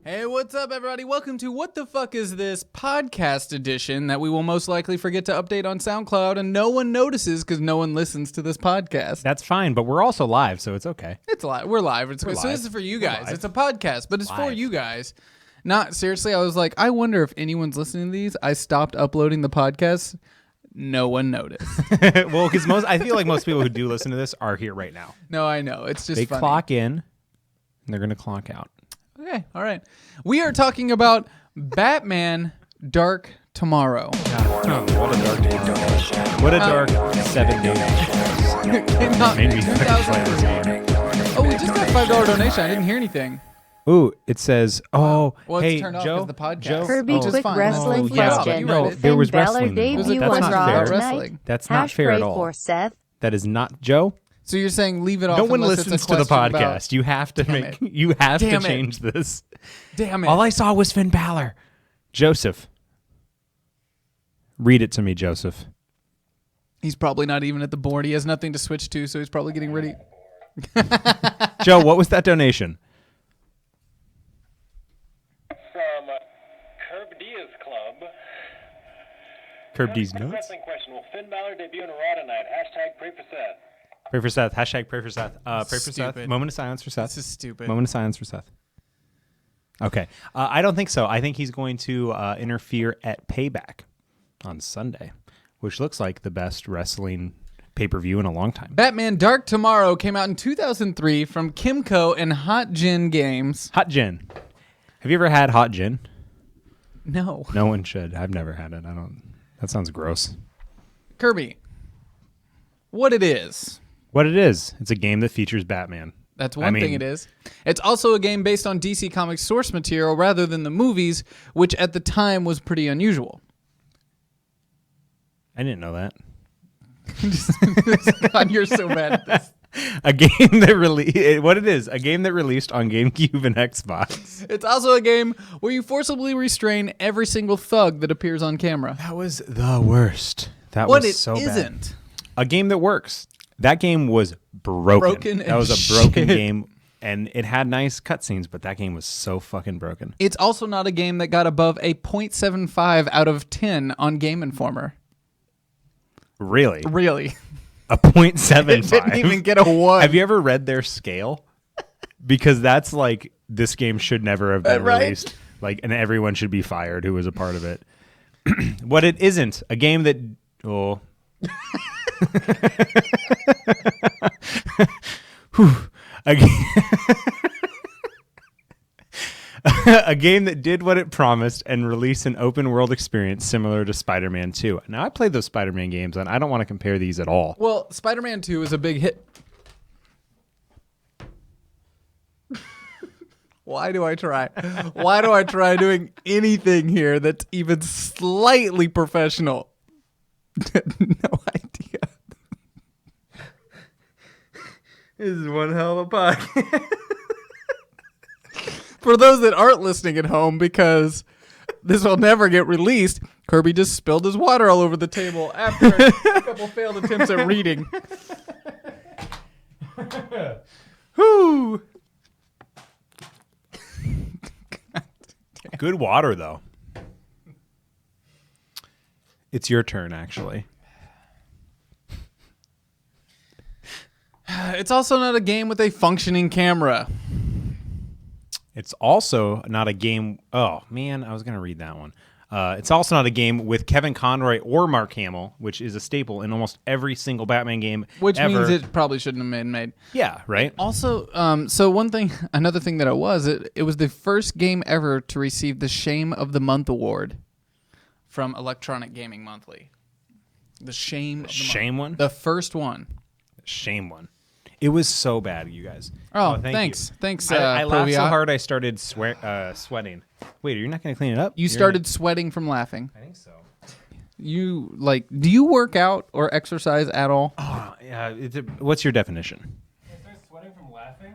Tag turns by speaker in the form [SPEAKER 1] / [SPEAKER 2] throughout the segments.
[SPEAKER 1] Hey, what's up, everybody? Welcome to What the Fuck Is This podcast edition that we will most likely forget to update on SoundCloud, and no one notices because no one listens to this podcast.
[SPEAKER 2] That's fine, but we're also live, so it's okay.
[SPEAKER 1] It's live. We're live. So
[SPEAKER 2] live.
[SPEAKER 1] this is for you guys.
[SPEAKER 2] live.
[SPEAKER 1] It's a podcast, but it's for
[SPEAKER 2] Live.
[SPEAKER 1] you guys. Not seriously. I was like, I wonder if anyone's listening to these. I stopped uploading the podcast. No one noticed.
[SPEAKER 2] Well, because I feel like most people who do listen to this are here right now.
[SPEAKER 1] No, I know. It's just
[SPEAKER 2] They
[SPEAKER 1] funny.
[SPEAKER 2] clock in, and they're going to clock out.
[SPEAKER 1] Okay, all right. We are talking about Batman Dark Tomorrow.
[SPEAKER 2] What a dark day. What a dark 7 days.
[SPEAKER 1] Came out in
[SPEAKER 2] Made me
[SPEAKER 1] 2003. Oh, we just got a $5 donation. I didn't hear anything.
[SPEAKER 2] Ooh, it says,
[SPEAKER 1] Well,
[SPEAKER 2] hey,
[SPEAKER 1] it's turned off
[SPEAKER 2] Joe,
[SPEAKER 1] because the podcast.
[SPEAKER 2] Joe,
[SPEAKER 3] Kirby,
[SPEAKER 1] Which is
[SPEAKER 3] quick
[SPEAKER 1] fine.
[SPEAKER 3] wrestling
[SPEAKER 2] Oh, yeah,
[SPEAKER 3] question.
[SPEAKER 1] but no,
[SPEAKER 3] Will
[SPEAKER 2] there was
[SPEAKER 3] Finn Balor
[SPEAKER 2] wrestling.
[SPEAKER 3] debut
[SPEAKER 1] That's
[SPEAKER 3] on
[SPEAKER 1] not
[SPEAKER 3] Raw
[SPEAKER 1] fair.
[SPEAKER 3] tonight?
[SPEAKER 1] Wrestling.
[SPEAKER 2] That's not fair at
[SPEAKER 3] Hashtag
[SPEAKER 2] all.
[SPEAKER 3] for Seth.
[SPEAKER 2] That is not Joe.
[SPEAKER 1] So you're saying leave it off.
[SPEAKER 2] No one
[SPEAKER 1] unless it's a
[SPEAKER 2] listens to the
[SPEAKER 1] question
[SPEAKER 2] podcast.
[SPEAKER 1] about-
[SPEAKER 2] You have to
[SPEAKER 1] Damn
[SPEAKER 2] make.
[SPEAKER 1] it.
[SPEAKER 2] You have
[SPEAKER 1] Damn
[SPEAKER 2] to
[SPEAKER 1] it.
[SPEAKER 2] change this.
[SPEAKER 1] Damn it.
[SPEAKER 2] All I saw was Finn Balor. Joseph, read it to me, Joseph.
[SPEAKER 1] He's probably not even at the board. He has nothing to switch to, so he's probably getting ready.
[SPEAKER 2] Joe, what was that donation?
[SPEAKER 4] From Kirby's Club.
[SPEAKER 2] Kirby's
[SPEAKER 4] Quick
[SPEAKER 2] notes.
[SPEAKER 4] wrestling question. Will Finn Balor debut in Raw tonight? Hashtag pray for Seth.
[SPEAKER 2] Pray for Seth. Hashtag pray for Seth. Pray for Seth.
[SPEAKER 1] Stupid.
[SPEAKER 2] Moment of silence for Seth.
[SPEAKER 1] This is stupid.
[SPEAKER 2] Moment of silence for Seth. Okay. I don't think so. I think he's going to interfere at Payback on Sunday, which looks like the best wrestling pay-per-view in a long time.
[SPEAKER 1] Batman Dark Tomorrow came out in 2003 from Kimco and Hot Gin Games.
[SPEAKER 2] Hot gin. Have you ever had hot gin?
[SPEAKER 1] No.
[SPEAKER 2] No one should. I've never had it. I don't. That sounds gross.
[SPEAKER 1] Kirby, what it is.
[SPEAKER 2] What it is? It's a game that features Batman.
[SPEAKER 1] That's one thing it is. It's also a game based on DC Comics source material rather than the movies, which at the time was pretty unusual.
[SPEAKER 2] I didn't know that.
[SPEAKER 1] God, you're so bad at this.
[SPEAKER 2] A game that what it is? A game that released on GameCube and Xbox.
[SPEAKER 1] It's also a game where you forcibly restrain every single thug that appears on camera.
[SPEAKER 2] That was the worst. That
[SPEAKER 1] What
[SPEAKER 2] was
[SPEAKER 1] it
[SPEAKER 2] so bad.
[SPEAKER 1] isn't.
[SPEAKER 2] A game that works. That game was broken. That was a broken game, and it had nice cutscenes, but that game was so fucking broken.
[SPEAKER 1] It's also not a game that got above a 0.75 out of 10 on Game Informer.
[SPEAKER 2] Really?
[SPEAKER 1] Really.
[SPEAKER 2] A 0.75?
[SPEAKER 1] It didn't even get a 1.
[SPEAKER 2] Have you ever read their scale? Because that's like, this game should never have been
[SPEAKER 1] Right?
[SPEAKER 2] released. Like, and everyone should be fired who was a part of it. What it isn't, a game that... Oh... A game that did what it promised and released an open world experience similar to Spider-Man 2. Now, I played those Spider-Man games, and I don't want to compare these at all.
[SPEAKER 1] Well, Spider-Man 2 is a big hit. Why do I try? Why do I try doing anything here that's even slightly professional? No idea.
[SPEAKER 2] This is one hell of a podcast.
[SPEAKER 1] For those that aren't listening at home, because this will never get released, Kirby just spilled his water all over the table after a couple failed attempts at reading.
[SPEAKER 2] Whew. Good water, though. It's your turn, actually.
[SPEAKER 1] It's also not a game with a functioning camera.
[SPEAKER 2] It's also not a game... Oh, man, I was going to read that one. It's also not a game with Kevin Conroy or Mark Hamill, which is a staple in almost every single Batman game
[SPEAKER 1] Which
[SPEAKER 2] ever.
[SPEAKER 1] means it probably shouldn't have been made.
[SPEAKER 2] Yeah, right?
[SPEAKER 1] Also, so another thing that it was the first game ever to receive the Shame of the Month award from Electronic Gaming Monthly. The Shame of the
[SPEAKER 2] Shame
[SPEAKER 1] Month.
[SPEAKER 2] one?
[SPEAKER 1] The first one.
[SPEAKER 2] Shame one. It was so bad, you guys.
[SPEAKER 1] Oh,
[SPEAKER 2] thank
[SPEAKER 1] thanks.
[SPEAKER 2] you.
[SPEAKER 1] Thanks,
[SPEAKER 2] I laughed so
[SPEAKER 1] Proviat.
[SPEAKER 2] hard I started sweating. Wait, are you not going to clean it up?
[SPEAKER 1] You started sweating from laughing.
[SPEAKER 2] I think so.
[SPEAKER 1] Do you work out or exercise at all?
[SPEAKER 2] Yeah. What's your definition?
[SPEAKER 5] I started sweating from laughing.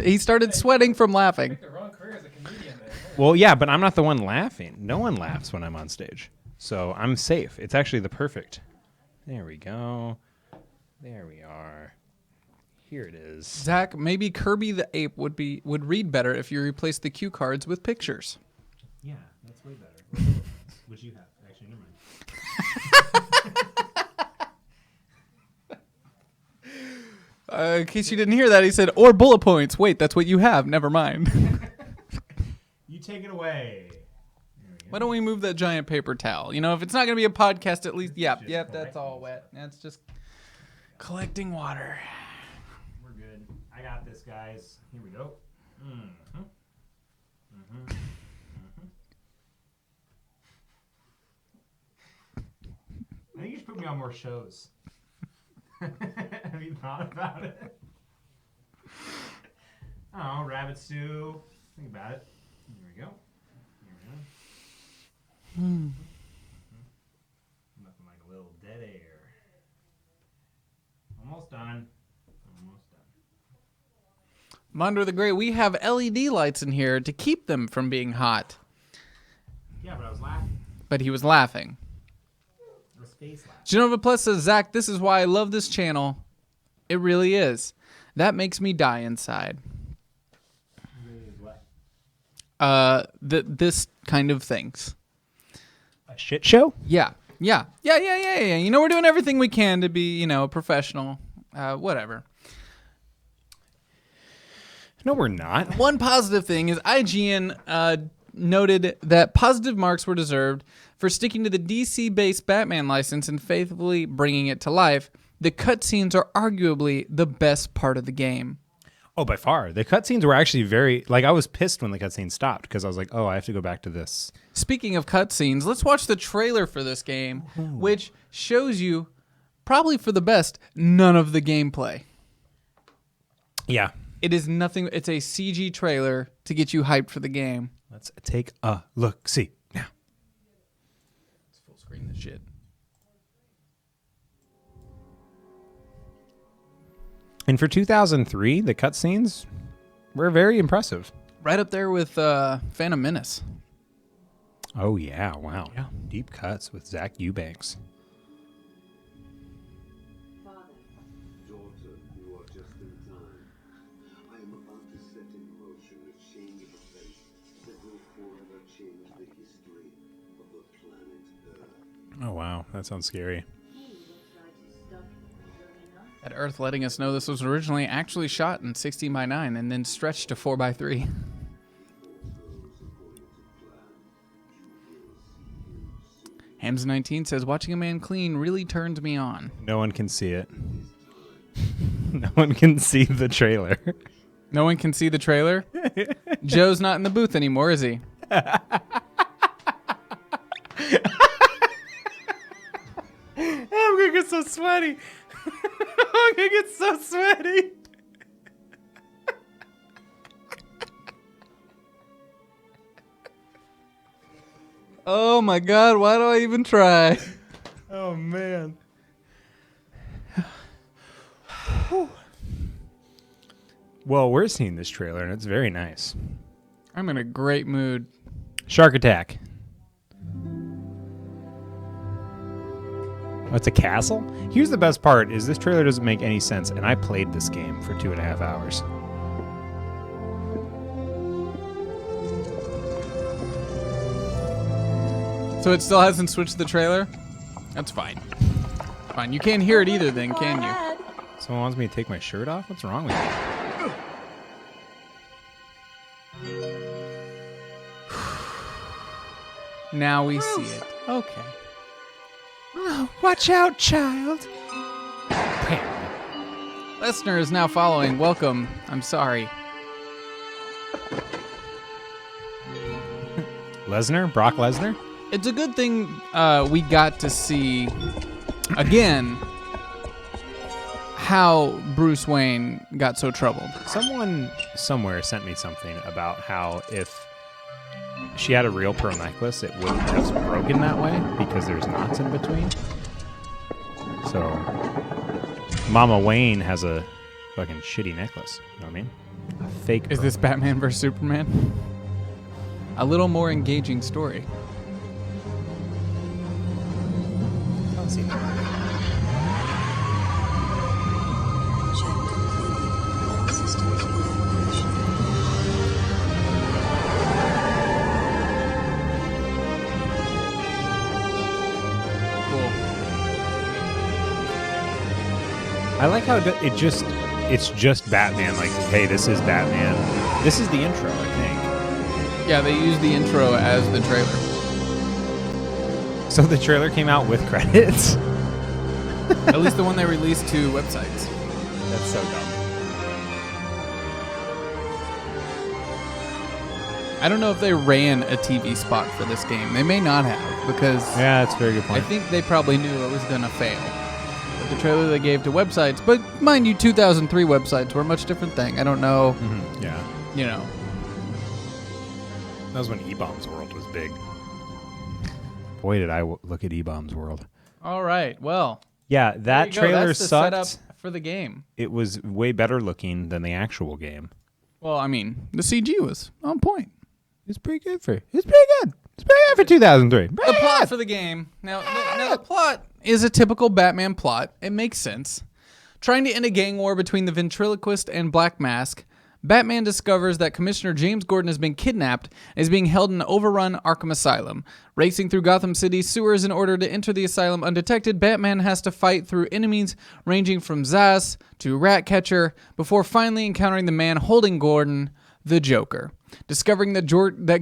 [SPEAKER 1] He started sweating from laughing.
[SPEAKER 5] The wrong career as a comedian there.
[SPEAKER 2] Well, yeah, but I'm not the one laughing. No one laughs when I'm on stage. So I'm safe. It's actually the perfect. There we go. There we are. Here it is.
[SPEAKER 1] Zach, maybe Kirby the ape would read better if you replaced the cue cards with pictures.
[SPEAKER 2] Yeah, that's way better. What you have? Actually, never mind.
[SPEAKER 1] In case you didn't hear that, he said, or bullet points. Wait, that's what you have. Never mind.
[SPEAKER 2] You take it away.
[SPEAKER 1] Why don't we move that giant paper towel? You know, if it's not going to be a podcast, at least, yep, that's all wet. That's just collecting water.
[SPEAKER 2] We're good. I got this, guys. Here we go. I think you should put me on more shows. Have you thought about it? Oh, rabbit stew. Think about it. Here we go. Nothing like a little dead air. Almost done.
[SPEAKER 1] Mondo the Great, we have LED lights in here to keep them from being hot.
[SPEAKER 2] Yeah, but I was laughing.
[SPEAKER 1] But he was laughing.
[SPEAKER 2] I was face laughing.
[SPEAKER 1] Genova Plus says, Zach, this is why I love this channel. It really is. That makes me die inside. This kind of things.
[SPEAKER 2] A shit show?
[SPEAKER 1] Yeah. You know, we're doing everything we can to be, you know, a professional. Whatever.
[SPEAKER 2] No, we're not.
[SPEAKER 1] One positive thing is IGN noted that positive marks were deserved for sticking to the DC-based Batman license and faithfully bringing it to life. The cutscenes are arguably the best part of the game.
[SPEAKER 2] Oh, by far. The cutscenes were actually very... Like, I was pissed when the cutscene stopped because I was like, oh, I have to go back to this.
[SPEAKER 1] Speaking of cutscenes, let's watch the trailer for this game, which shows you, probably for the best, none of the gameplay.
[SPEAKER 2] Yeah.
[SPEAKER 1] It is nothing. It's a CG trailer to get you hyped for the game.
[SPEAKER 2] Let's take a look. See now.
[SPEAKER 1] Let's full screen this shit.
[SPEAKER 2] And for 2003, the cutscenes were very impressive.
[SPEAKER 1] Right up there with Phantom Menace.
[SPEAKER 2] Oh, yeah. Wow.
[SPEAKER 1] Yeah.
[SPEAKER 2] Deep cuts with Zach Eubanks.
[SPEAKER 3] Daughter, you are just in time. I am about to set in motion a change of events that will forever change the history of the planet Earth.
[SPEAKER 2] Oh, wow. That sounds scary.
[SPEAKER 1] At Earth letting us know this was originally actually shot in 16:9 and then stretched to 4:3. Hams19 says, watching a man clean really turns me on.
[SPEAKER 2] No one can see it. No one can see the trailer.
[SPEAKER 1] No one can see the trailer? Joe's not in the booth anymore, is he?
[SPEAKER 2] I'm gonna get so sweaty. I'm gonna get so sweaty.
[SPEAKER 1] Oh my god, why do I even try?
[SPEAKER 2] Oh, man. Well, we're seeing this trailer, and it's very nice.
[SPEAKER 1] I'm in a great mood.
[SPEAKER 2] Shark Attack. Oh, it's a castle? Here's the best part, is this trailer doesn't make any sense, and I played this game for 2.5 hours.
[SPEAKER 1] So it still hasn't switched the trailer? That's fine. Fine. You can't hear it either then, can you?
[SPEAKER 2] Someone wants me to take my shirt off? What's wrong with you?
[SPEAKER 1] Now we see it. Okay.
[SPEAKER 2] Oh, watch out, child.
[SPEAKER 1] Lesnar is now following. Welcome. I'm sorry.
[SPEAKER 2] Lesnar? Brock Lesnar?
[SPEAKER 1] It's a good thing we got to see, again, how Bruce Wayne got so troubled.
[SPEAKER 2] Someone somewhere sent me something about how if she had a real pearl necklace, it wouldn't have broken that way because there's knots in between. So, Mama Wayne has a fucking shitty necklace. You know what I mean? A fake.
[SPEAKER 1] Is
[SPEAKER 2] pearl.
[SPEAKER 1] this Batman vs. Superman? A little more engaging story.
[SPEAKER 2] I don't see that. I like how it's just Batman. Like, hey, this is Batman. This is the intro, I think.
[SPEAKER 1] Yeah, they used the intro as the trailer.
[SPEAKER 2] So the trailer came out with credits.
[SPEAKER 1] At least the one they released to websites.
[SPEAKER 2] That's so dumb.
[SPEAKER 1] I don't know if they ran a TV spot for this game. They may not have, because
[SPEAKER 2] Yeah, that's a very good
[SPEAKER 1] I
[SPEAKER 2] point.
[SPEAKER 1] think they probably knew it was going to fail. But the trailer they gave to websites, but mind you, 2003 websites were a much different thing. I don't know,
[SPEAKER 2] Yeah.
[SPEAKER 1] you know.
[SPEAKER 2] That was when E-Bombs World was big. Boy, did I look at E-Bombs World.
[SPEAKER 1] All right, well,
[SPEAKER 2] Yeah,
[SPEAKER 1] there
[SPEAKER 2] that
[SPEAKER 1] you go.
[SPEAKER 2] trailer
[SPEAKER 1] That's the
[SPEAKER 2] sucked.
[SPEAKER 1] setup for the game.
[SPEAKER 2] It was way better looking than the actual game.
[SPEAKER 1] Well, I mean, the CG was on point.
[SPEAKER 2] It's pretty good for 2003.
[SPEAKER 1] The plot for the game. Now the plot is a typical Batman plot. It makes sense. Trying to end a gang war between the ventriloquist and Black Mask, Batman discovers that Commissioner James Gordon has been kidnapped and is being held in an overrun Arkham Asylum. Racing through Gotham City's sewers in order to enter the asylum undetected, Batman has to fight through enemies ranging from Zsasz to Ratcatcher before finally encountering the man holding Gordon, the Joker. Discovering that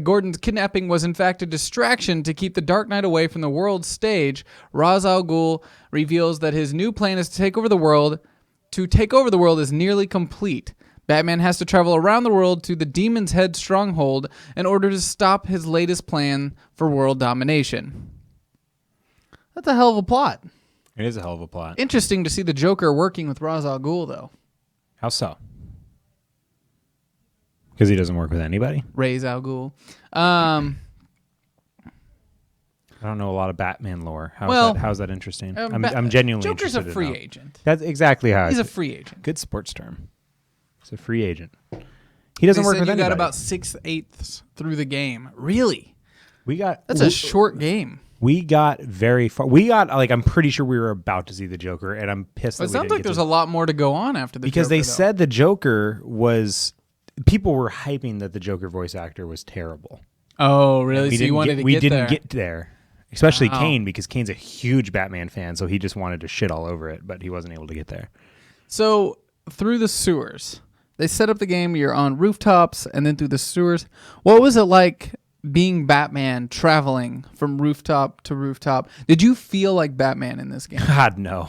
[SPEAKER 1] Gordon's kidnapping was in fact a distraction to keep the Dark Knight away from the world's stage, Ra's al Ghul reveals that his new plan is to take over the world is nearly complete. Batman has to travel around the world to the Demon's Head stronghold in order to stop his latest plan for world domination. That's a hell of a plot.
[SPEAKER 2] It is a hell of a plot.
[SPEAKER 1] Interesting to see the Joker working with Ra's al Ghul, though.
[SPEAKER 2] How so? Because he doesn't work with anybody?
[SPEAKER 1] Ra's al Ghul.
[SPEAKER 2] I don't know a lot of Batman lore. How's that interesting? I'm genuinely
[SPEAKER 1] Joker's a
[SPEAKER 2] interested
[SPEAKER 1] free
[SPEAKER 2] to know.
[SPEAKER 1] agent.
[SPEAKER 2] That's exactly how
[SPEAKER 1] He's
[SPEAKER 2] I
[SPEAKER 1] a free agent.
[SPEAKER 2] Good sports term. He's a free agent. He doesn't
[SPEAKER 1] They
[SPEAKER 2] work
[SPEAKER 1] said
[SPEAKER 2] with
[SPEAKER 1] you
[SPEAKER 2] anybody.
[SPEAKER 1] got about 6/8 through the game. Really?
[SPEAKER 2] That's
[SPEAKER 1] That's a short game.
[SPEAKER 2] We got very far. We got I'm pretty sure we were about to see the Joker, and I'm pissed.
[SPEAKER 1] Well, it
[SPEAKER 2] that we
[SPEAKER 1] sounds
[SPEAKER 2] didn't
[SPEAKER 1] like
[SPEAKER 2] get
[SPEAKER 1] there's
[SPEAKER 2] to,
[SPEAKER 1] a lot more to go on after the
[SPEAKER 2] because
[SPEAKER 1] Joker,
[SPEAKER 2] they
[SPEAKER 1] though.
[SPEAKER 2] said the Joker was. People were hyping that the Joker voice actor was terrible.
[SPEAKER 1] Oh, really? So you wanted to
[SPEAKER 2] we
[SPEAKER 1] get
[SPEAKER 2] didn't
[SPEAKER 1] there.
[SPEAKER 2] get there. Especially
[SPEAKER 1] Wow.
[SPEAKER 2] Kane, because Kane's a huge Batman fan, so he just wanted to shit all over it, but he wasn't able to get there.
[SPEAKER 1] So through the sewers, they set up the game. You're on rooftops and then through the sewers. What was it like being Batman traveling from rooftop to rooftop? Did you feel like Batman in this game?
[SPEAKER 2] God, no.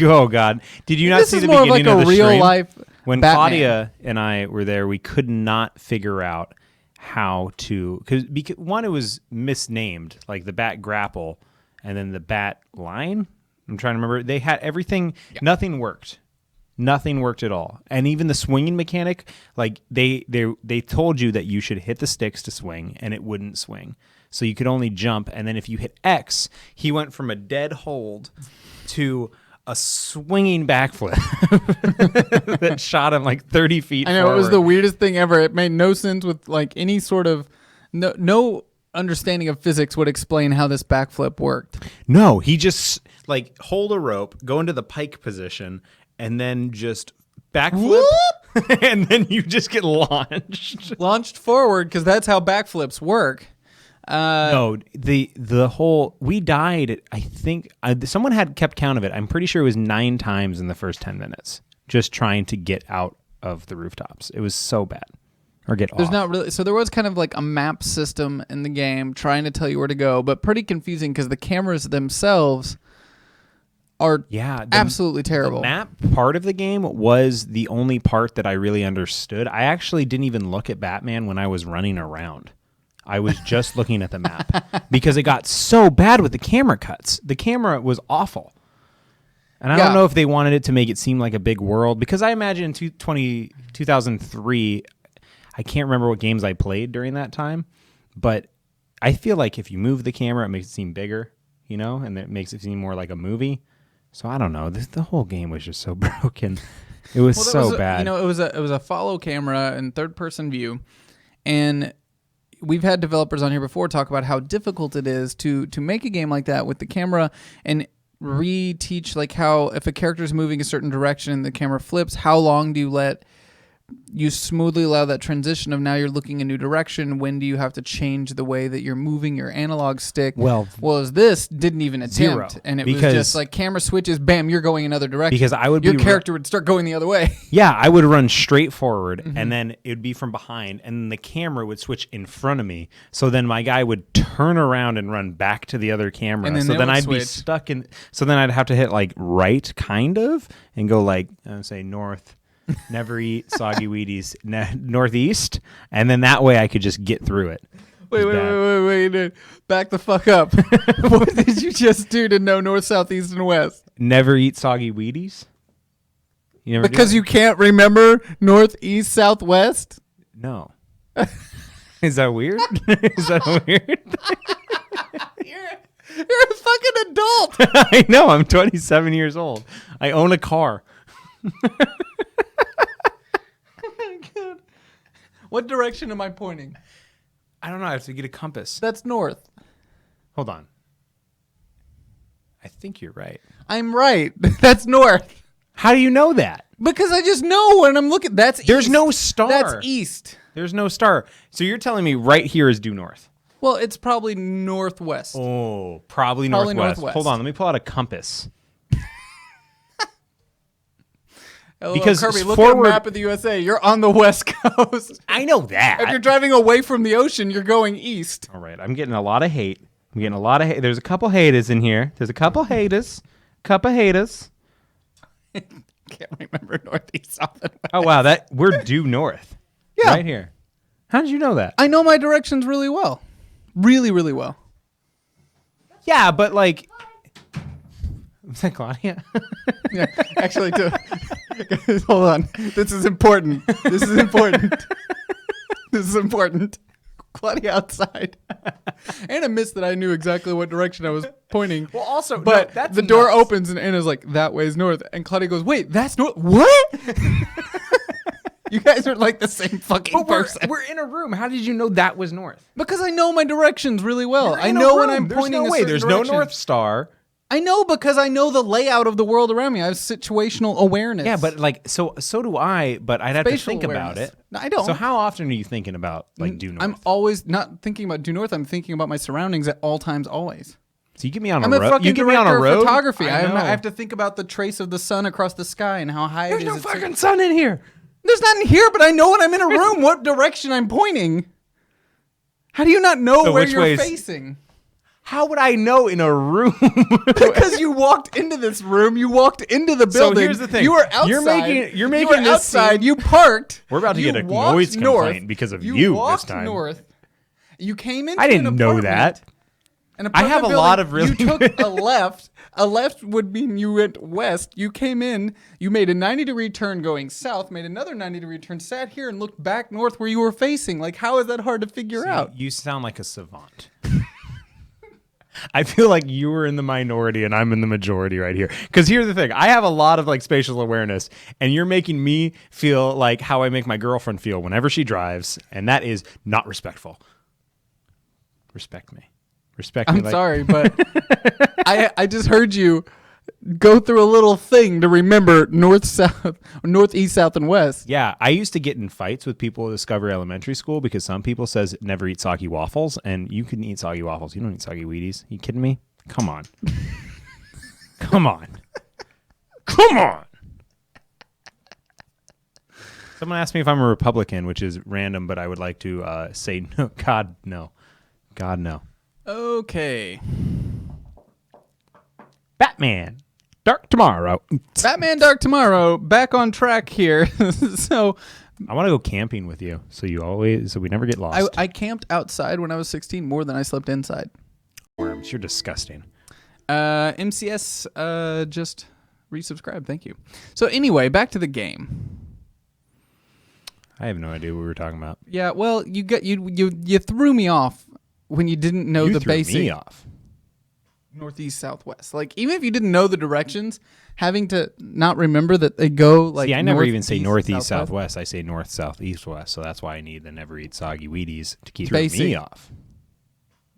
[SPEAKER 2] Oh, God. Did you not
[SPEAKER 1] This
[SPEAKER 2] see
[SPEAKER 1] is
[SPEAKER 2] the
[SPEAKER 1] more of
[SPEAKER 2] beginning
[SPEAKER 1] like
[SPEAKER 2] of
[SPEAKER 1] a
[SPEAKER 2] the
[SPEAKER 1] real
[SPEAKER 2] stream?
[SPEAKER 1] life
[SPEAKER 2] When
[SPEAKER 1] Batman.
[SPEAKER 2] Claudia and I were there, we could not figure out how to... Because one, it was misnamed, like the Bat Grapple and then the Bat Line. I'm trying to remember. They had everything. Yeah. Nothing worked. Nothing worked at all. And even the swinging mechanic, like they told you that you should hit the sticks to swing, and it wouldn't swing. So you could only jump, and then if you hit X, he went from a dead hold to a swinging backflip that shot him like 30 feet
[SPEAKER 1] I know,
[SPEAKER 2] forward.
[SPEAKER 1] it was the weirdest thing ever. It made no sense with like any sort of... No understanding of physics would explain how this backflip worked.
[SPEAKER 2] No, he just like hold a rope, go into the pike position, and then just backflip, and then you just get launched.
[SPEAKER 1] Launched forward, because that's how backflips work.
[SPEAKER 2] No, the whole we died. I think someone had kept count of it. I'm pretty sure it was 9 times in the first 10 minutes, just trying to get out of the rooftops. It was so bad, or get
[SPEAKER 1] There's
[SPEAKER 2] off.
[SPEAKER 1] not really... So there was kind of like a map system in the game trying to tell you where to go, but pretty confusing because the cameras themselves are absolutely terrible.
[SPEAKER 2] The map part of the game was the only part that I really understood. I actually didn't even look at Batman when I was running around. I was just looking at the map because it got so bad with the camera cuts. The camera was awful. And I don't know if they wanted it to make it seem like a big world, because I imagine in 2003, I can't remember what games I played during that time, but I feel like if you move the camera, it makes it seem bigger, and it makes it seem more like a movie. So I don't know. The whole game was just so broken. It was bad.
[SPEAKER 1] It was a follow camera and third person view, and we've had developers on here before talk about how difficult it is to make a game like that with the camera and reteach like how if a character is moving a certain direction and the camera flips, how long do you let you smoothly allow that transition of now you're looking a new direction. When do you have to change the way that you're moving your analog stick?
[SPEAKER 2] Well,
[SPEAKER 1] as this didn't even attempt,
[SPEAKER 2] zero,
[SPEAKER 1] and it
[SPEAKER 2] because-
[SPEAKER 1] was just like camera switches, bam, you're going another direction.
[SPEAKER 2] Because I would
[SPEAKER 1] your
[SPEAKER 2] be
[SPEAKER 1] character would start going the other way.
[SPEAKER 2] Yeah, I would run straight forward, and then it would be from behind, and then the camera would switch in front of me. So then my guy would turn around and run back to the other camera.
[SPEAKER 1] And then
[SPEAKER 2] so
[SPEAKER 1] they
[SPEAKER 2] then
[SPEAKER 1] would
[SPEAKER 2] I'd be
[SPEAKER 1] switch.
[SPEAKER 2] stuck in. So then I'd have to hit like right, kind of, and go like say north. Never eat soggy Wheaties. Northeast, and then that way I could just get through it.
[SPEAKER 1] Wait. Back the fuck up. What did you just do to know north, south, east, and west?
[SPEAKER 2] Never eat soggy Wheaties. You never do
[SPEAKER 1] Because
[SPEAKER 2] that?
[SPEAKER 1] you can't remember north, east, south, west?
[SPEAKER 2] No. Is that weird? Is that weird?
[SPEAKER 1] You're a fucking adult.
[SPEAKER 2] I know. I'm 27 years old. I own a car.
[SPEAKER 1] What direction am I pointing?
[SPEAKER 2] I don't know. I have to get a compass.
[SPEAKER 1] That's north.
[SPEAKER 2] Hold on. I think you're right.
[SPEAKER 1] I'm right. That's north.
[SPEAKER 2] How do you know that?
[SPEAKER 1] Because I just know when I'm looking. That's
[SPEAKER 2] There's
[SPEAKER 1] east.
[SPEAKER 2] no star.
[SPEAKER 1] That's east.
[SPEAKER 2] There's no star. So you're telling me right here is due north?
[SPEAKER 1] Well, it's probably northwest.
[SPEAKER 2] Oh, probably
[SPEAKER 1] Probably
[SPEAKER 2] northwest.
[SPEAKER 1] northwest.
[SPEAKER 2] Hold on. Let me pull out a compass.
[SPEAKER 1] Hello,
[SPEAKER 2] because
[SPEAKER 1] Kirby, look
[SPEAKER 2] forward-
[SPEAKER 1] at a map of the USA. You're on the west coast.
[SPEAKER 2] I know that.
[SPEAKER 1] If you're driving away from the ocean, you're going east.
[SPEAKER 2] All right. I'm getting a lot of hate. There's a couple haters in here. There's a couple haters. Couple haters.
[SPEAKER 1] Can't remember northeast, south, and west.
[SPEAKER 2] Oh, wow. We're due north.
[SPEAKER 1] Yeah.
[SPEAKER 2] Right here. How did you know that?
[SPEAKER 1] I know my directions really well. Really, really well.
[SPEAKER 2] Yeah, but like... Was that Claudia?
[SPEAKER 1] Yeah, actually, hold on. This is important. This is important. Claudia outside. Anna missed that I knew exactly what direction I was pointing.
[SPEAKER 2] Well, also,
[SPEAKER 1] but
[SPEAKER 2] that's
[SPEAKER 1] the door
[SPEAKER 2] nuts.
[SPEAKER 1] opens and Anna's like, that way's north. And Claudia goes, wait, that's north? What? You guys are like the same fucking
[SPEAKER 2] But
[SPEAKER 1] person.
[SPEAKER 2] we're in a room. How did you know that was north?
[SPEAKER 1] Because I know my directions really well.
[SPEAKER 2] You're
[SPEAKER 1] I
[SPEAKER 2] in a
[SPEAKER 1] know when
[SPEAKER 2] room.
[SPEAKER 1] I'm
[SPEAKER 2] There's
[SPEAKER 1] pointing
[SPEAKER 2] no
[SPEAKER 1] a
[SPEAKER 2] way.
[SPEAKER 1] certain
[SPEAKER 2] There's
[SPEAKER 1] direction.
[SPEAKER 2] no North Star.
[SPEAKER 1] I know because I know the layout of the world around me. I have situational awareness.
[SPEAKER 2] Yeah, but like so do I. But I'd have to
[SPEAKER 1] Spatial
[SPEAKER 2] think about
[SPEAKER 1] awareness.
[SPEAKER 2] it.
[SPEAKER 1] No, I don't.
[SPEAKER 2] So how often are you thinking about like due north?
[SPEAKER 1] I'm always not thinking about due north. I'm thinking about my surroundings at all times, always.
[SPEAKER 2] So you get me on
[SPEAKER 1] I'm
[SPEAKER 2] a
[SPEAKER 1] a
[SPEAKER 2] road.
[SPEAKER 1] fucking
[SPEAKER 2] You get me on a
[SPEAKER 1] director of
[SPEAKER 2] road.
[SPEAKER 1] photography. I
[SPEAKER 2] know.
[SPEAKER 1] have to think about the trace of the sun across the sky and how high
[SPEAKER 2] There's
[SPEAKER 1] it is.
[SPEAKER 2] no
[SPEAKER 1] It's
[SPEAKER 2] fucking sun in here.
[SPEAKER 1] There's not in here, but I know when I'm in a room what direction I'm pointing. How do you not know
[SPEAKER 2] So
[SPEAKER 1] where
[SPEAKER 2] which
[SPEAKER 1] you're
[SPEAKER 2] way's-
[SPEAKER 1] facing?
[SPEAKER 2] How would I know in a room?
[SPEAKER 1] Because you walked into this room, you walked into the
[SPEAKER 2] So
[SPEAKER 1] building.
[SPEAKER 2] here's the thing.
[SPEAKER 1] You were outside.
[SPEAKER 2] You're
[SPEAKER 1] you
[SPEAKER 2] making
[SPEAKER 1] were
[SPEAKER 2] this
[SPEAKER 1] outside.
[SPEAKER 2] seem-
[SPEAKER 1] You parked.
[SPEAKER 2] We're about to
[SPEAKER 1] you
[SPEAKER 2] get a
[SPEAKER 1] walked
[SPEAKER 2] noise
[SPEAKER 1] north,
[SPEAKER 2] complaint because of you this
[SPEAKER 1] walked
[SPEAKER 2] time.
[SPEAKER 1] North. You came into
[SPEAKER 2] I didn't
[SPEAKER 1] an
[SPEAKER 2] know
[SPEAKER 1] apartment.
[SPEAKER 2] that.
[SPEAKER 1] An
[SPEAKER 2] I have
[SPEAKER 1] apartment
[SPEAKER 2] a lot
[SPEAKER 1] building,
[SPEAKER 2] of really
[SPEAKER 1] You took a left. A left would mean you went west. You came in. You made a 90-degree turn going south. Made another 90-degree turn. Sat here and looked back north where you were facing. Like, how is that hard to figure out?
[SPEAKER 2] You sound like a savant. I feel like you were in the minority and I'm in the majority right here. Because here's the thing. I have a lot of like spatial awareness and you're making me feel like how I make my girlfriend feel whenever she drives. And that is not respectful. Respect me. Respect me.
[SPEAKER 1] I'm sorry, but I just heard you go through a little thing to remember north, south, north, east, south, and west.
[SPEAKER 2] Yeah, I used to get in fights with people at Discovery Elementary School because some people says never eat soggy waffles, and you can eat soggy waffles. You don't eat soggy Wheaties. You kidding me? Come on. Come on. Come on. Someone asked me if I'm a Republican, which is random, but I would like to say no. God, no. God, no.
[SPEAKER 1] Okay.
[SPEAKER 2] Batman. Dark Tomorrow.
[SPEAKER 1] Batman Dark Tomorrow, back on track here. So
[SPEAKER 2] I want to go camping with you, so we never get lost.
[SPEAKER 1] I camped outside when I was 16 more than I slept inside.
[SPEAKER 2] Worms, you're disgusting.
[SPEAKER 1] MCS just resubscribed. Thank you. So anyway, back to the game.
[SPEAKER 2] I have no idea what we were talking about.
[SPEAKER 1] Yeah, well, you threw me off when you didn't know
[SPEAKER 2] You
[SPEAKER 1] the
[SPEAKER 2] threw
[SPEAKER 1] basic
[SPEAKER 2] me off.
[SPEAKER 1] northeast, southwest. Like even if you didn't know the directions, having to not remember that they go like.
[SPEAKER 2] See, I never
[SPEAKER 1] north,
[SPEAKER 2] even say
[SPEAKER 1] east,
[SPEAKER 2] northeast,
[SPEAKER 1] southwest.
[SPEAKER 2] southwest. I say north, south, east, west. So that's why I need the never eat soggy Wheaties to keep
[SPEAKER 1] Basic.
[SPEAKER 2] me off.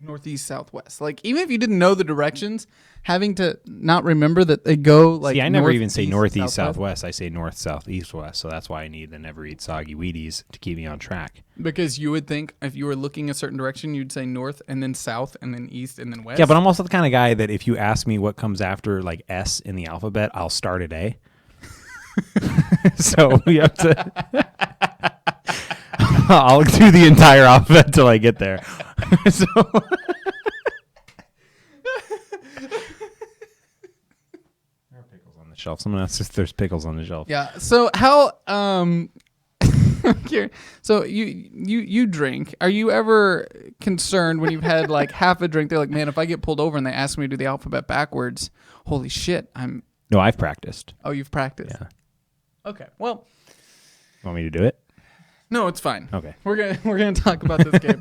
[SPEAKER 1] northeast, southwest. Like, even if you didn't know the directions, having to not remember that they go like.
[SPEAKER 2] See, I never
[SPEAKER 1] north,
[SPEAKER 2] even say
[SPEAKER 1] east,
[SPEAKER 2] northeast, southwest. I say north, south, east, west. So that's why I need the never eat soggy Wheaties to keep me on track.
[SPEAKER 1] Because you would think if you were looking a certain direction, you'd say north and then south and then east and then west.
[SPEAKER 2] Yeah, but I'm also the kind of guy that if you ask me what comes after like S in the alphabet, I'll start at A. So you have to. I'll do the entire alphabet till I get there. So. There are pickles on the shelf. Someone asked if there's pickles on the shelf.
[SPEAKER 1] Yeah. So how I'm curious. So you drink. Are you ever concerned when you've had like half a drink? They're like, man, if I get pulled over and they ask me to do the alphabet backwards, holy shit, I'm.
[SPEAKER 2] No, I've practiced.
[SPEAKER 1] Oh, you've practiced.
[SPEAKER 2] Yeah.
[SPEAKER 1] Okay. Well,
[SPEAKER 2] Want me to do it?
[SPEAKER 1] no, it's fine.
[SPEAKER 2] Okay.
[SPEAKER 1] We're gonna talk about this game.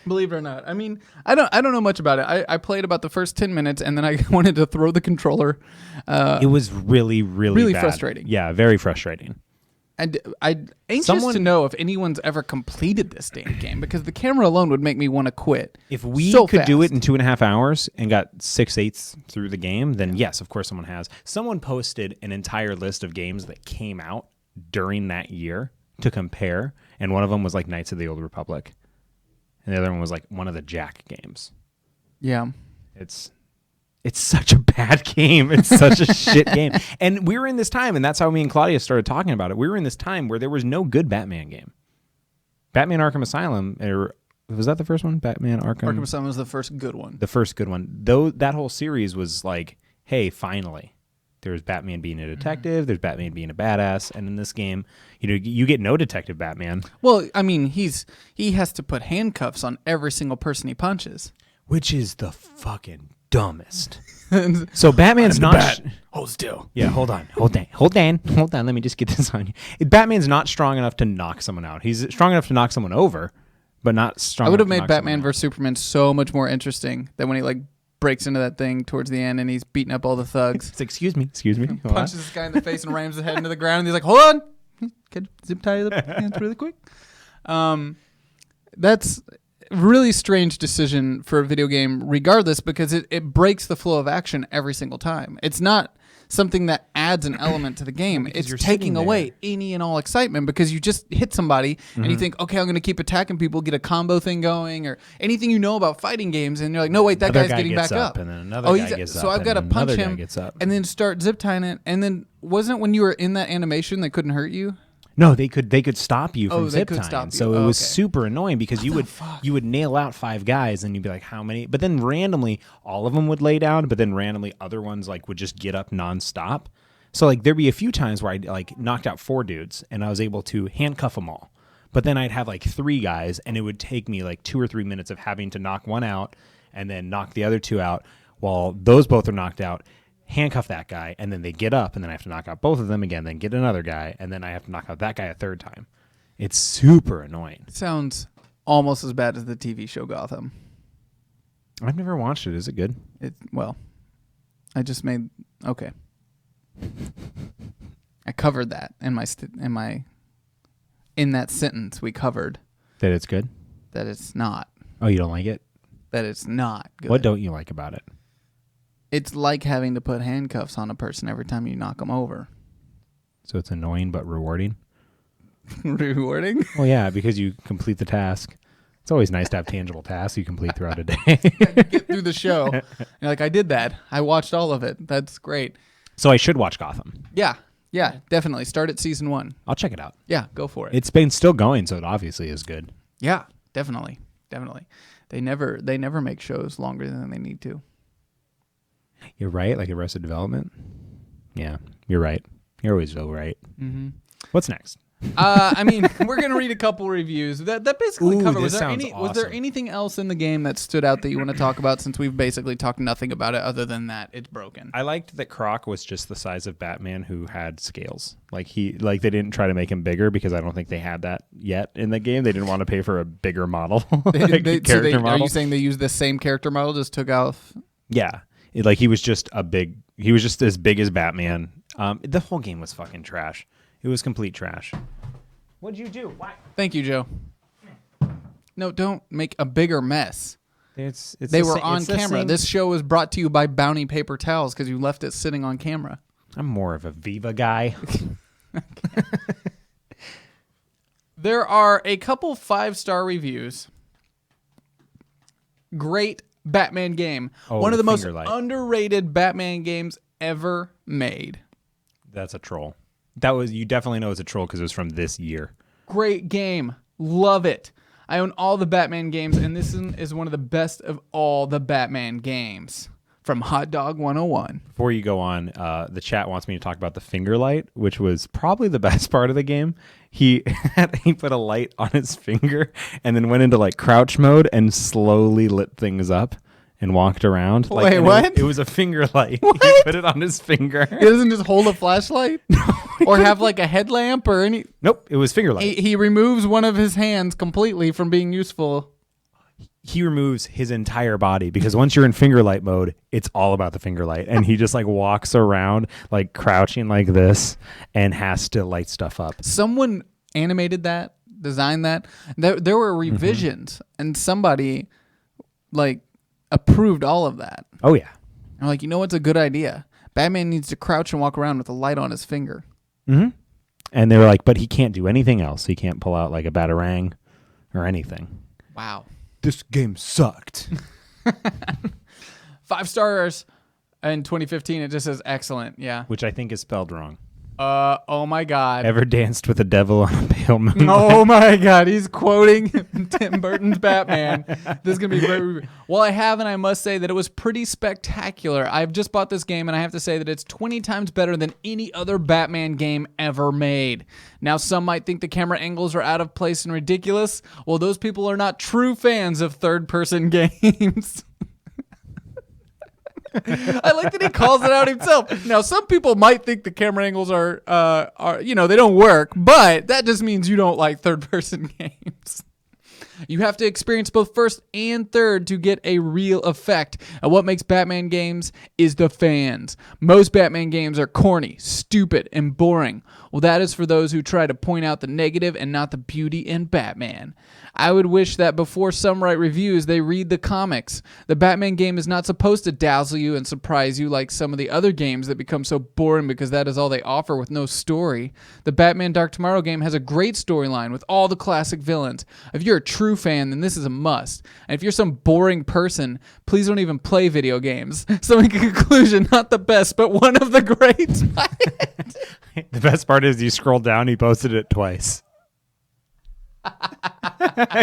[SPEAKER 1] Believe it or not. I mean, I don't know much about it. I played about the first 10 minutes and then I wanted to throw the controller.
[SPEAKER 2] It was really bad.
[SPEAKER 1] frustrating.
[SPEAKER 2] Yeah, very frustrating.
[SPEAKER 1] And I'm anxious to know if anyone's ever completed this damn game because the camera alone would make me want to quit.
[SPEAKER 2] If we
[SPEAKER 1] so
[SPEAKER 2] could do it
[SPEAKER 1] fast.
[SPEAKER 2] in 2.5 hours and got 6/8 through the game, then yes, of course someone has. Someone posted an entire list of games that came out during that year to compare, and one of them was like Knights of the Old Republic, and the other one was like one of the Jack games.
[SPEAKER 1] Yeah.
[SPEAKER 2] It's such a bad game. It's such a shit game. And we were in this time, and that's how me and Claudia started talking about it. We were in this time where there was no good Batman game. Batman Arkham Asylum, or was that the first one? Batman
[SPEAKER 1] Arkham Asylum was the first good one.
[SPEAKER 2] The first good one. Though that whole series was like, hey, finally. There's Batman being a detective, there's Batman being a badass, and in this game, you get no detective Batman.
[SPEAKER 1] Well, I mean, he has to put handcuffs on every single person he punches.
[SPEAKER 2] Which is the fucking dumbest. So Batman's not...
[SPEAKER 1] Hold still.
[SPEAKER 2] Yeah, hold on. Let me just get this on you. Batman's not strong enough to knock someone out. He's strong enough to knock someone over, but not strong
[SPEAKER 1] I would have
[SPEAKER 2] enough to
[SPEAKER 1] made
[SPEAKER 2] knock
[SPEAKER 1] Batman
[SPEAKER 2] someone out.
[SPEAKER 1] vs Superman so much more interesting than when he like breaks into that thing towards the end and he's beating up all the thugs.
[SPEAKER 2] It's like, excuse me. Hold on.
[SPEAKER 1] Punches this guy in the face and rams his head into the ground. And he's like, hold on. Can zip tie the hands really quick. That's a really strange decision for a video game regardless because it breaks the flow of action every single time. It's not something that adds an element to the game.
[SPEAKER 2] because
[SPEAKER 1] It's
[SPEAKER 2] you're
[SPEAKER 1] taking
[SPEAKER 2] sitting
[SPEAKER 1] away any and all excitement because you just hit somebody and you think, okay, I'm going to keep attacking people, get a combo thing going or anything you know about fighting games. And you're like, no, wait, that
[SPEAKER 2] Another
[SPEAKER 1] guy's
[SPEAKER 2] guy
[SPEAKER 1] getting
[SPEAKER 2] gets
[SPEAKER 1] back
[SPEAKER 2] up,
[SPEAKER 1] up.
[SPEAKER 2] and then another guy gets
[SPEAKER 1] so
[SPEAKER 2] up,
[SPEAKER 1] I've got to
[SPEAKER 2] and
[SPEAKER 1] punch
[SPEAKER 2] another guy
[SPEAKER 1] him
[SPEAKER 2] gets up.
[SPEAKER 1] and then start zip tying it. And then wasn't it when you were in that animation that couldn't hurt you?
[SPEAKER 2] No, they could stop you from
[SPEAKER 1] Oh, they
[SPEAKER 2] zip
[SPEAKER 1] could
[SPEAKER 2] tying.
[SPEAKER 1] stop you.
[SPEAKER 2] So it
[SPEAKER 1] Oh,
[SPEAKER 2] was
[SPEAKER 1] okay.
[SPEAKER 2] super annoying because you would nail out 5 guys and you'd be like, how many? But then randomly all of them would lay down, but then randomly other ones like would just get up nonstop. So like there'd be a few times where I like knocked out 4 dudes and I was able to handcuff them all. But then I'd have like 3 guys and it would take me like 2 or 3 minutes of having to knock one out and then knock the other 2 out while those both are knocked out. Handcuff that guy, and then they get up, and then I have to knock out both of them again, then get another guy, and then I have to knock out that guy a 3rd time. It's super annoying.
[SPEAKER 1] Sounds almost as bad as the TV show Gotham.
[SPEAKER 2] I've never watched it. Is it good?
[SPEAKER 1] Well, I just made okay. I covered that in in that sentence. We covered
[SPEAKER 2] That it's good?
[SPEAKER 1] that it's not.
[SPEAKER 2] Oh, you don't like it?
[SPEAKER 1] That it's not good.
[SPEAKER 2] What don't you like about it?
[SPEAKER 1] It's like having to put handcuffs on a person every time you knock them over.
[SPEAKER 2] So it's annoying but rewarding?
[SPEAKER 1] Rewarding?
[SPEAKER 2] Well, yeah, because you complete the task. It's always nice to have tangible tasks you complete throughout a day.
[SPEAKER 1] Get through the show. You're like, I did that. I watched all of it. That's great.
[SPEAKER 2] So I should watch Gotham.
[SPEAKER 1] Yeah, definitely. Start at season 1.
[SPEAKER 2] I'll check it out.
[SPEAKER 1] Yeah, go for it.
[SPEAKER 2] It's been still going, so it obviously is good.
[SPEAKER 1] Yeah, definitely. They never make shows longer than they need to.
[SPEAKER 2] You're right, like Arrested Development. Yeah, you're right. You're always so right.
[SPEAKER 1] Mm-hmm.
[SPEAKER 2] What's next?
[SPEAKER 1] I mean, we're gonna read a couple reviews that basically
[SPEAKER 2] Ooh,
[SPEAKER 1] cover.
[SPEAKER 2] this
[SPEAKER 1] Was
[SPEAKER 2] sounds
[SPEAKER 1] there
[SPEAKER 2] awesome.
[SPEAKER 1] anything else in the game that stood out that you want to talk about? Since we've basically talked nothing about it, other than that it's broken.
[SPEAKER 2] I liked that Croc was just the size of Batman who had scales. They didn't try to make him bigger because I don't think they had that yet in the game. They didn't want to pay for a bigger model, character model.
[SPEAKER 1] Are you saying they used the same character model, just took off?
[SPEAKER 2] Yeah, he was just as big as Batman. The whole game was fucking trash. It was complete trash. What'd you do? Why?
[SPEAKER 1] Thank you, Joe. No, don't make a bigger mess. They were on camera. This show was brought to you by Bounty Paper Towels because you left it sitting on camera.
[SPEAKER 2] I'm more of a Viva guy.
[SPEAKER 1] There are a couple 5-star reviews. Great Batman game. One of the most underrated Batman games ever made.
[SPEAKER 2] That's a troll. You definitely know it's a troll because it was from this year.
[SPEAKER 1] Great game. Love it. I own all the Batman games, and this is one of the best of all the Batman games. From Hot Dog 101.
[SPEAKER 2] Before you go on, the chat wants me to talk about the finger light, which was probably the best part of the game. He put a light on his finger and then went into like crouch mode and slowly lit things up and walked around.
[SPEAKER 1] Wait, what?
[SPEAKER 2] It was a finger light.
[SPEAKER 1] What?
[SPEAKER 2] He put it on his finger.
[SPEAKER 1] He doesn't just hold a flashlight? Or have like a headlamp or any...
[SPEAKER 2] Nope, it was finger light.
[SPEAKER 1] He removes one of his hands completely from being useful.
[SPEAKER 2] He removes his entire body because once you're in finger light mode, it's all about the finger light. And he just like walks around like crouching like this and has to light stuff up.
[SPEAKER 1] Someone animated that, designed that. There were revisions and somebody like approved all of that.
[SPEAKER 2] Oh, yeah.
[SPEAKER 1] I'm like, you know what's a good idea? Batman needs to crouch and walk around with a light on his finger.
[SPEAKER 2] Mm-hmm. And they were like, but he can't do anything else. He can't pull out like a batarang or anything.
[SPEAKER 1] Wow.
[SPEAKER 2] This game sucked.
[SPEAKER 1] 5 stars in 2015. It just says excellent. Yeah.
[SPEAKER 2] Which I think is spelled wrong.
[SPEAKER 1] Oh my God.
[SPEAKER 2] Ever danced with a devil on a pale moon?
[SPEAKER 1] Oh my God. He's quoting Tim Burton's Batman. This is going to be a great review. Well, I have, and I must say that it was pretty spectacular. I've just bought this game, and I have to say that it's 20 times better than any other Batman game ever made. Now, some might think the camera angles are out of place and ridiculous. Well, those people are not true fans of third-person games. I like that he calls it out himself. Now, some people might think the camera angles are they don't work, but that just means you don't like third-person games. You have to experience both first and third to get a real effect. And what makes Batman games is the fans. Most Batman games are corny, stupid, and boring. Well, that is for those who try to point out the negative and not the beauty in Batman. I would wish that before some write reviews, they read the comics. The Batman game is not supposed to dazzle you and surprise you like some of the other games that become so boring because that is all they offer with no story. The Batman Dark Tomorrow game has a great storyline with all the classic villains. If you're a true fan, then this is a must. And if you're some boring person, please don't even play video games. So in conclusion, not the best, but one of the greats.
[SPEAKER 2] The best part is you scroll down, he posted it twice.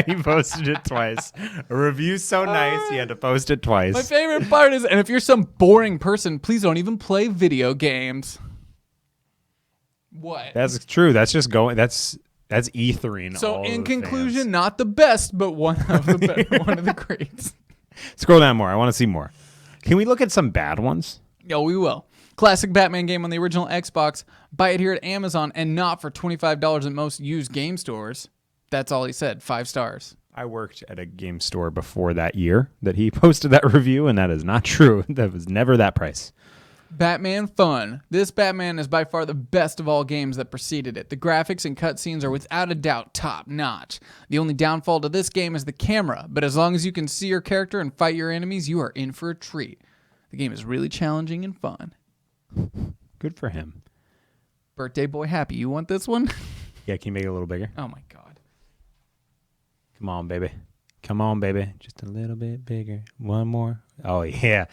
[SPEAKER 2] He posted it twice. A review so nice, he had to post it twice.
[SPEAKER 1] My favorite part is, and if you're some boring person, please don't even play video games. What?
[SPEAKER 2] That's true. That's just going. That's ethering.
[SPEAKER 1] So
[SPEAKER 2] all
[SPEAKER 1] in
[SPEAKER 2] the
[SPEAKER 1] conclusion,
[SPEAKER 2] fans.
[SPEAKER 1] not the best, but one of the greats.
[SPEAKER 2] Scroll down more. I want to see more. Can we look at some bad ones?
[SPEAKER 1] Yeah, we will. Classic Batman game on the original Xbox. Buy it here at Amazon and not for $25 at most used game stores. That's all he said. 5 stars.
[SPEAKER 2] I worked at a game store before that year that he posted that review, and that is not true. That was never that price.
[SPEAKER 1] Batman fun. This Batman is by far the best of all games that preceded it. The graphics and cutscenes are without a doubt top notch. The only downfall to this game is the camera, but as long as you can see your character and fight your enemies, you are in for a treat. The game is really challenging and fun.
[SPEAKER 2] Good for him.
[SPEAKER 1] Birthday boy happy. You want this one?
[SPEAKER 2] Yeah, can you make it a little bigger?
[SPEAKER 1] Oh my God.
[SPEAKER 2] Come on, baby. Come on, baby. Just a little bit bigger. One more. Oh, yeah.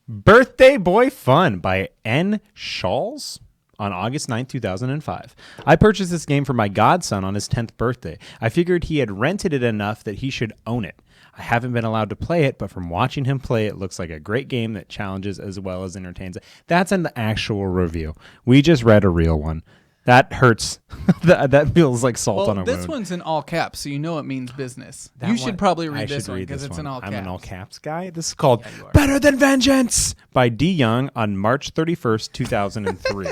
[SPEAKER 2] Birthday Boy Fun by N. Shawls on August 9th, 2005. I purchased this game for my godson on his 10th birthday. I figured he had rented it enough that he should own it. I haven't been allowed to play it, but from watching him play, it looks like a great game that challenges as well as entertains. That's an actual review. We just read a real one. That hurts. that feels like salt on a wound.
[SPEAKER 1] This one's in all caps, so you know it means business. You should probably read this one because it's in all caps.
[SPEAKER 2] I'm an all caps guy. This is called Better Than Vengeance by D. Young on March 31st, 2003.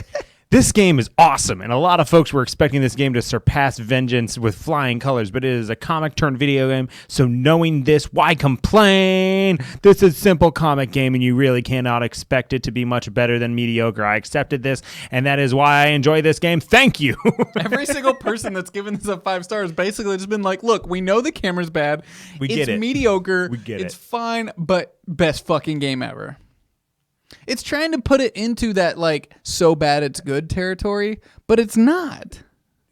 [SPEAKER 2] This game is awesome, and a lot of folks were expecting this game to surpass Vengeance with flying colors, but it is a comic turned video game, so knowing this, why complain? This is a simple comic game, and you really cannot expect it to be much better than mediocre. I accepted this, and that is why I enjoy this game. Thank you.
[SPEAKER 1] Every single person that's given this a 5 stars basically just been like, look, we know the camera's bad.
[SPEAKER 2] We get it.
[SPEAKER 1] It's mediocre.
[SPEAKER 2] We get
[SPEAKER 1] it's
[SPEAKER 2] it.
[SPEAKER 1] fine, but best fucking game ever. It's trying to put it into that, like, so bad it's good territory, but it's not.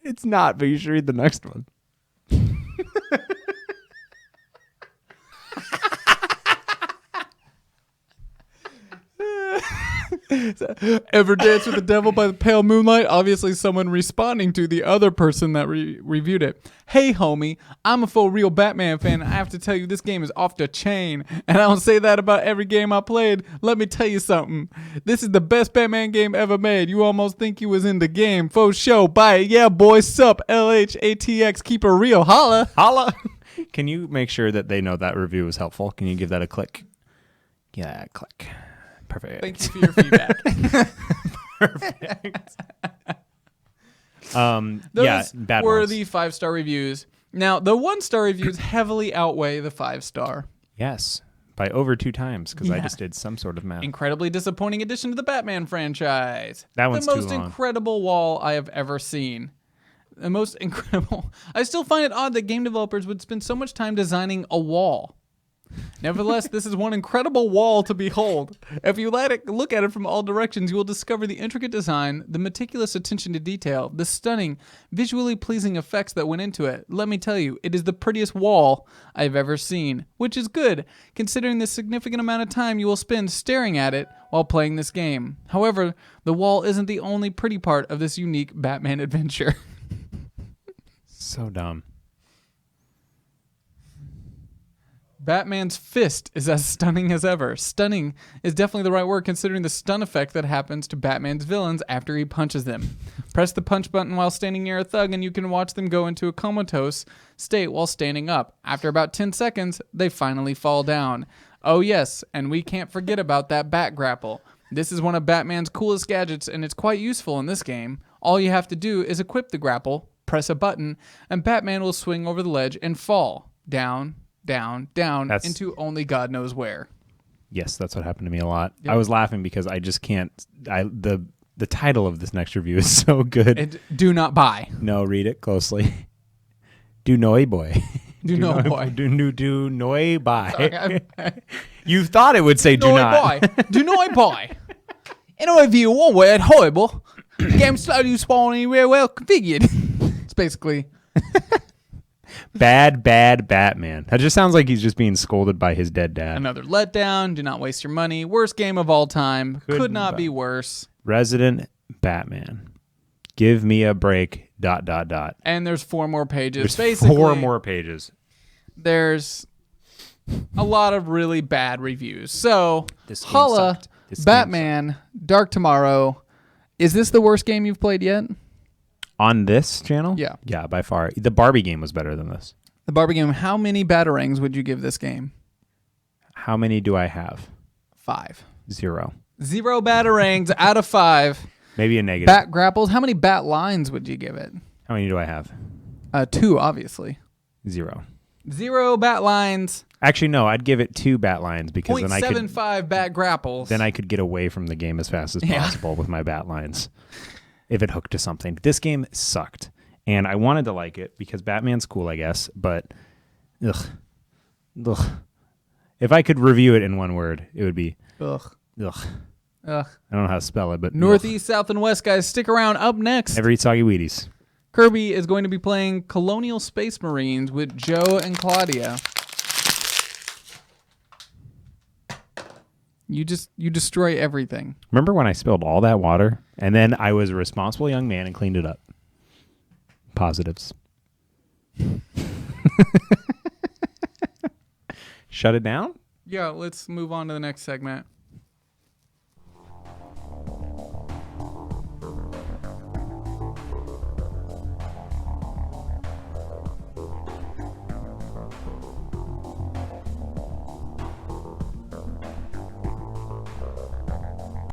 [SPEAKER 2] It's not, but you should read the next one.
[SPEAKER 1] Ever Dance with the Devil by the Pale Moonlight? Obviously someone responding to the other person that reviewed it. Hey, homie, I'm a full real Batman fan. I have to tell you, this game is off the chain. And I don't say that about every game I played. Let me tell you something. This is the best Batman game ever made. You almost think you was in the game. Faux show. Buy it. Yeah, boy. Sup. LHATX. Keep it real. Holla.
[SPEAKER 2] Holla. Can you make sure that they know that review was helpful? Can you give that a click? Yeah, click. Perfect.
[SPEAKER 1] Thank you for your feedback. Those
[SPEAKER 2] bad
[SPEAKER 1] were
[SPEAKER 2] ones.
[SPEAKER 1] the 5-star reviews. Now, the 1-star reviews heavily outweigh the 5-star.
[SPEAKER 2] Yes, by over 2 times, because I
[SPEAKER 1] Yeah.
[SPEAKER 2] just did some sort of math.
[SPEAKER 1] Incredibly disappointing addition to the Batman franchise.
[SPEAKER 2] That one's
[SPEAKER 1] the
[SPEAKER 2] too
[SPEAKER 1] most
[SPEAKER 2] long.
[SPEAKER 1] incredible wall I have ever seen. The most incredible. I still find it odd that game developers would spend so much time designing a wall. Nevertheless, this is one incredible wall to behold. If you look at it from all directions, you will discover the intricate design, the meticulous attention to detail, the stunning, visually pleasing effects that went into it. Let me tell you, it is the prettiest wall I've ever seen, which is good, considering the significant amount of time you will spend staring at it while playing this game. However, the wall isn't the only pretty part of this unique Batman adventure.
[SPEAKER 2] So dumb.
[SPEAKER 1] Batman's fist is as stunning as ever. Stunning is definitely the right word considering the stun effect that happens to Batman's villains after he punches them. Press the punch button while standing near a thug and you can watch them go into a comatose state while standing up. After about 10 seconds, they finally fall down. Oh yes, and we can't forget about that bat grapple. This is one of Batman's coolest gadgets and it's quite useful in this game. All you have to do is equip the grapple, press a button, and Batman will swing over the ledge and fall down, into only God knows where.
[SPEAKER 2] Yes, that's what happened to me a lot.
[SPEAKER 1] Yep.
[SPEAKER 2] I was laughing because I just can't. The title of this next review is so good.
[SPEAKER 1] And do not buy.
[SPEAKER 2] No, read it closely. Do noi boy.
[SPEAKER 1] Do no boy.
[SPEAKER 2] Do noi buy. You thought it would say do
[SPEAKER 1] No
[SPEAKER 2] not.
[SPEAKER 1] boy. Do not buy. In a review, one word, horrible. Game slowly spawning very well configured. It's basically
[SPEAKER 2] Bad Batman. That just sounds like he's just being scolded by his dead dad.
[SPEAKER 1] another letdown. Do not waste your money. Worst game of all time. Could not be worse.
[SPEAKER 2] Resident Batman. Give me a break. ...
[SPEAKER 1] And there's 4 more pages.
[SPEAKER 2] There's
[SPEAKER 1] Basically,
[SPEAKER 2] 4 more pages.
[SPEAKER 1] There's a lot of really bad reviews. So,
[SPEAKER 2] This game
[SPEAKER 1] holla,
[SPEAKER 2] sucked. This game
[SPEAKER 1] Batman, Dark Tomorrow. Is this the worst game you've played yet?
[SPEAKER 2] On this channel?
[SPEAKER 1] Yeah.
[SPEAKER 2] Yeah, by far. The Barbie game was better than this.
[SPEAKER 1] The Barbie game. How many batarangs would you give this game?
[SPEAKER 2] How many do I have?
[SPEAKER 1] 5.
[SPEAKER 2] 0.
[SPEAKER 1] 0 batarangs out of 5.
[SPEAKER 2] Maybe a negative.
[SPEAKER 1] Bat grapples. How many bat lines would you give it?
[SPEAKER 2] How many do I have?
[SPEAKER 1] 2, obviously.
[SPEAKER 2] 0.
[SPEAKER 1] 0 bat lines.
[SPEAKER 2] Actually, no. I'd give it 2 bat lines because then I could
[SPEAKER 1] 0.75 bat grapples.
[SPEAKER 2] then I could get away from the game as fast as
[SPEAKER 1] Yeah.
[SPEAKER 2] possible with my bat lines. If it hooked to something. This game sucked. And I wanted to like it because Batman's cool, I guess. But, ugh. If I could review it in one word, it would be,
[SPEAKER 1] Ugh.
[SPEAKER 2] ugh.
[SPEAKER 1] Ugh.
[SPEAKER 2] I don't know how to spell it, but
[SPEAKER 1] Northeast, South, and West, guys. Stick around. Up next,
[SPEAKER 2] Never eat soggy Wheaties.
[SPEAKER 1] Kirby is going to be playing Colonial Space Marines with Joe and Claudia. You destroy everything.
[SPEAKER 2] Remember when I spilled all that water and then I was a responsible young man and cleaned it up? Positives. Shut it down?
[SPEAKER 1] Yeah, let's move on to the next segment.